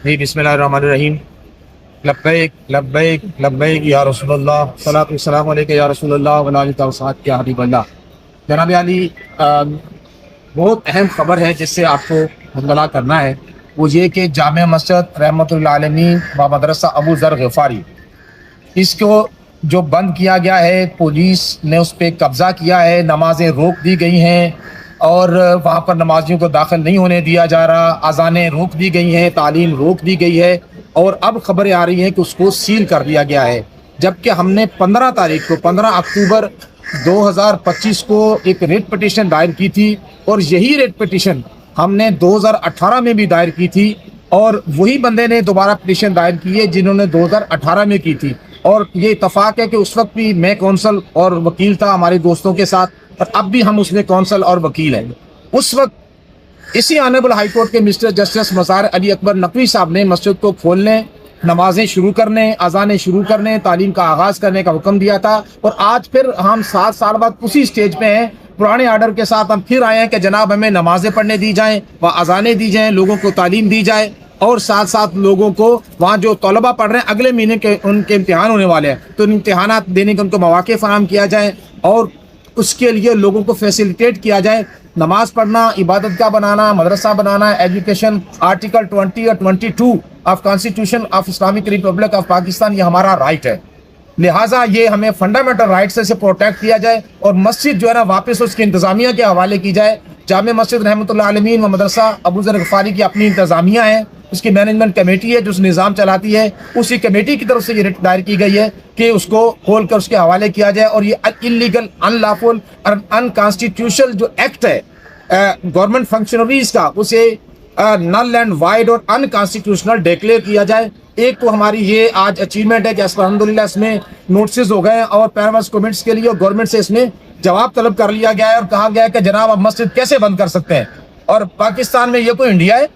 جی بسم اللہ الرحمن الرحیم. لبیک لبیک لبیک یا رسول اللہ، صلاۃ والسلام علیک یا رسول اللہ وعلی آلہ وصحبہ یا حبیب اللہ. جناب علی، بہت اہم خبر ہے جس سے آپ کو مطلع کرنا ہے، وہ یہ کہ جامع مسجد رحمۃ للعالمین و مدرسہ ابو ذر غفاری، اس کو جو بند کیا گیا ہے، پولیس نے اس پہ قبضہ کیا ہے، نمازیں روک دی گئی ہیں اور وہاں پر نمازیوں کو داخل نہیں ہونے دیا جا رہا، اذانیں روک دی گئی ہیں، تعلیم روک دی گئی ہے، اور اب خبریں آ رہی ہیں کہ اس کو سیل کر دیا گیا ہے. جبکہ ہم نے 15 اکتوبر 2025 کو ایک ریٹ پٹیشن دائر کی تھی، اور یہی ریٹ پٹیشن ہم نے 2018 میں بھی دائر کی تھی، اور وہی بندے نے دوبارہ پٹیشن دائر کی ہے جنہوں نے 2018 میں کی تھی. اور یہ اتفاق ہے کہ اس وقت بھی میں کونسل اور وکیل تھا ہمارے دوستوں کے ساتھ، اور اب بھی ہم اس میں کونسل اور وکیل ہیں. اس وقت اسی آنریبل ہائی کورٹ کے مسٹر جسٹس مظہر علی اکبر نقوی صاحب نے مسجد کو کھولنے، نمازیں شروع کرنے، اذانیں شروع کرنے، تعلیم کا آغاز کرنے کا حکم دیا تھا. اور آج پھر ہم 7 سال بعد اسی سٹیج پہ ہیں، پرانے آرڈر کے ساتھ ہم پھر آئے ہیں کہ جناب ہمیں نمازیں پڑھنے دی جائیں، وہ اذانیں دی جائیں، لوگوں کو تعلیم دی جائے، اور ساتھ ساتھ لوگوں کو وہاں جو طلبہ پڑھ رہے ہیں اگلے مہینے کے ان کے امتحان ہونے والے ہیں، تو امتحانات دینے کے ان کو مواقع فراہم کیا جائے، اور اس کے لیے لوگوں کو فیسیلیٹیٹ کیا جائے. نماز پڑھنا، عبادت گاہ بنانا، مدرسہ بنانا، ایجوکیشن، آرٹیکل 20 اور 22 of constitution of Islamic republic of Pakistan, یہ ہمارا رائٹ ہے. لہٰذا یہ ہمیں فنڈامنٹل رائٹ سے پروٹیکٹ کیا جائے، اور مسجد جو ہے نا واپس اس کی انتظامیہ کے حوالے کی جائے. جامع مسجد رحمۃ اللہ عالمین و مدرسہ ابو ذر غفاری کی اپنی انتظامیہ ہے، اس کی مینجمنٹ کمیٹی ہے جو اس نظام چلاتی ہے، اسی کمیٹی کی طرف سے یہ ریٹ دائر کی گئی ہے کہ اس کو کھول کر اس کے حوالے کیا جائے. اور یہ انلیگل، ان لافل اور ان کانسٹیٹیوشنل جو ایکٹ ہے گورنمنٹ فنکشنریز کا، اسے نل اینڈ وائڈ اور ان کانسٹیٹیوشنل ڈیکلیئر کیا جائے. ایک تو ہماری یہ آج اچیومنٹ ہے کہ الحمدللہ اس میں نوٹسز ہو گئے ہیں، اور پیرامس کمنٹس کے لیے گورنمنٹ سے اس میں جواب طلب کر لیا گیا ہے، اور کہا گیا ہے کہ جناب اب مسجد کیسے بند کر سکتے ہیں. اور پاکستان میں یہ کوئی انڈیا ہے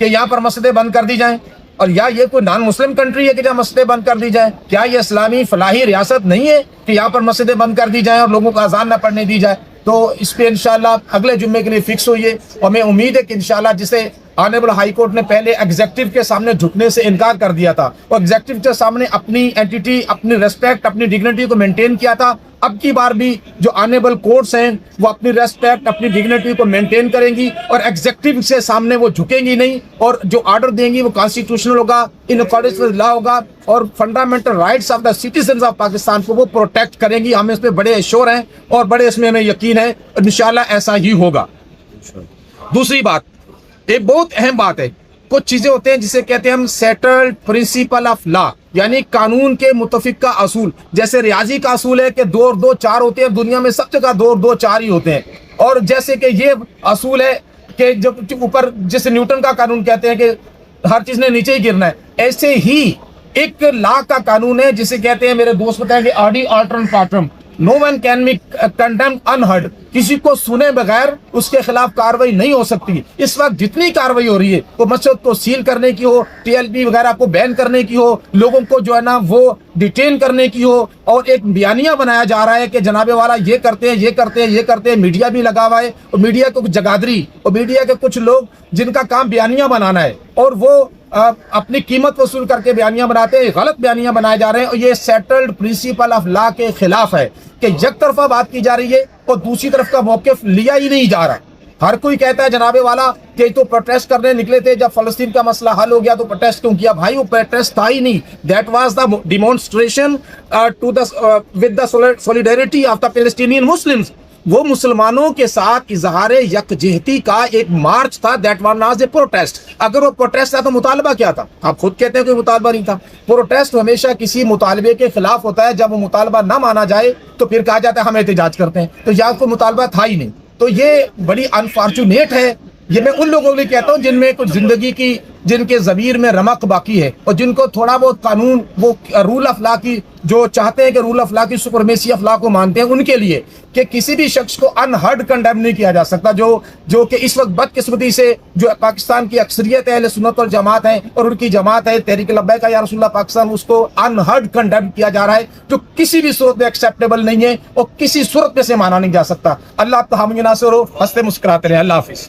کہ یہاں پر مسجدیں بند کر دی جائیں؟ اور یا یہ کوئی نان مسلم کنٹری ہے کہ جہاں مسجدیں بند کر دی جائیں؟ کیا یہ اسلامی فلاحی ریاست نہیں ہے کہ یہاں پر مسجدیں بند کر دی جائیں اور لوگوں کو اذان نہ پڑھنے دی جائے؟ تو اس پہ انشاءاللہ اگلے جمعے کے لیے فکس ہوئی ہے، اور ہمیں امید ہے کہ انشاءاللہ جسے آنریبل ہائی کورٹ نے پہلے ایگزیکٹو کے سامنے جھکنے سے انکار کر دیا تھا، اور ایگزیکٹو کے سامنے اپنی اینٹیٹی، اپنی ریسپیکٹ، اپنی ڈگنیٹی کو مینٹین کیا تھا، اب کی بار بھی جو آنریبل کورٹس ہیں وہ اپنی ریسپیکٹ، اپنی ڈگنیٹی کو مینٹین کریں گی، اور ایگزیکٹو سے سامنے وہ جھکیں گی نہیں، اور جو آرڈر دیں گی وہ کانسٹیٹیوشنل ہوگا، ان اکارڈنس ود لا ہوگا، اور fundamental rights of the citizens of Pakistan کو وہ پروٹیکٹ کریں گی. ہم اس پہ بڑے ایشور ہیں اور بڑے اس میں ہمیں یقین ہے، انشاءاللہ ایسا ہی ہوگا. دوسری بات، ایک بہت اہم بات ہے، کچھ چیزیں ہوتے ہیں جسے کہتے ہیں ہم سیٹلڈ پرنسپل آف لا، یعنی قانون کے متفقہ اصول. جیسے ریاضی کا اصول ہے کہ 2 اور 2 4 ہوتے ہیں، دنیا میں سب جگہ 2 اور 2 4 ہی ہوتے ہیں. اور جیسے کہ یہ اصول ہے کہ جب اوپر، جیسے نیوٹن کا قانون کہتے ہیں کہ ہر چیز نے نیچے ہی گرنا ہے، ایسے ہی ایک لا کا قانون ہے جسے کہتے ہیں، میرے دوست بتائیں گے، آرڈی آلٹرم پاٹرم، no one can be condemned unheard, کسی کو سنے بغیر اس کے خلاف کاروائی نہیں ہو سکتی. اس وقت جتنی کاروائی ہو رہی ہے، وہ مسجد کو سیل کرنے کی ہو، ٹی ایل پی وغیرہ کو بین کرنے کی ہو، لوگوں کو جو ہے نا وہ ڈیٹین کرنے کی ہو، اور ایک بیانیہ بنایا جا رہا ہے کہ جناب والا یہ کرتے ہیں، یہ کرتے ہیں، یہ کرتے ہیں. میڈیا بھی لگا ہوا ہے، اور میڈیا کو جگادری، اور میڈیا کے کچھ لوگ جن کا کام بیانیہ بنانا ہے، اور وہ اپنی قیمت وصول کر کے بیانیاں بناتے ہیں، غلط بیانیاں بنائے جا رہے ہیں. اور یہ سیٹلڈ پرنسپل آف لا کے خلاف ہے کہ یک طرفہ بات کی جا رہی ہے اور دوسری طرف کا موقف لیا ہی نہیں جا رہا. ہر کوئی کہتا ہے جناب والا کہ تو پروٹیسٹ کرنے نکلے تھے، جب فلسطین کا مسئلہ حل ہو گیا تو پروٹیسٹ کیوں کیا؟ بھائی وہ پروٹیسٹ تھا ہی نہیں. That was the demonstration to the with the solidarity of the Palestinian Muslims. وہ مسلمانوں کے ساتھ اظہار یکجہتی کا ایک مارچ تھا. That was a protest. اگر وہ پروٹیسٹ تھا تو مطالبہ کیا تھا؟ آپ خود کہتے ہیں کوئی مطالبہ نہیں تھا. پروٹیسٹ ہمیشہ کسی مطالبے کے خلاف ہوتا ہے، جب وہ مطالبہ نہ مانا جائے تو پھر کہا جاتا ہے ہم احتجاج کرتے ہیں. تو یا کوئی مطالبہ تھا ہی نہیں. تو یہ بڑی انفارچونیٹ ہے. یہ میں ان لوگوں کے لیے کہتا ہوں جن میں کچھ زندگی کی، جن کے ضمیر میں رمق باقی ہے، اور جن کو تھوڑا بہت قانون، وہ رول آف لا کی، جو چاہتے ہیں کہ رول آف لا کی، سپرمیسی آف لا کو مانتے ہیں، ان کے لیے کہ کسی بھی شخص کو انہرڈ کنڈیم نہیں کیا جا سکتا. جو کہ اس وقت بدقسمتی سے جو پاکستان کی اکثریت ہے اہل سنت والجماعت ہے، اور ان کی جماعت ہے تحریک لبیک یا رسول اللہ پاکستان، اس کو انہرڈ کنڈیم کیا جا رہا ہے، جو کسی بھی صورت میں ایکسیپٹیبل نہیں ہے اور کسی صورت میں سے مانا نہیں جا سکتا. اللہ آپ کو حامی ناصر ہو. ہنستے مسکراتے رہیں. اللہ حافظ.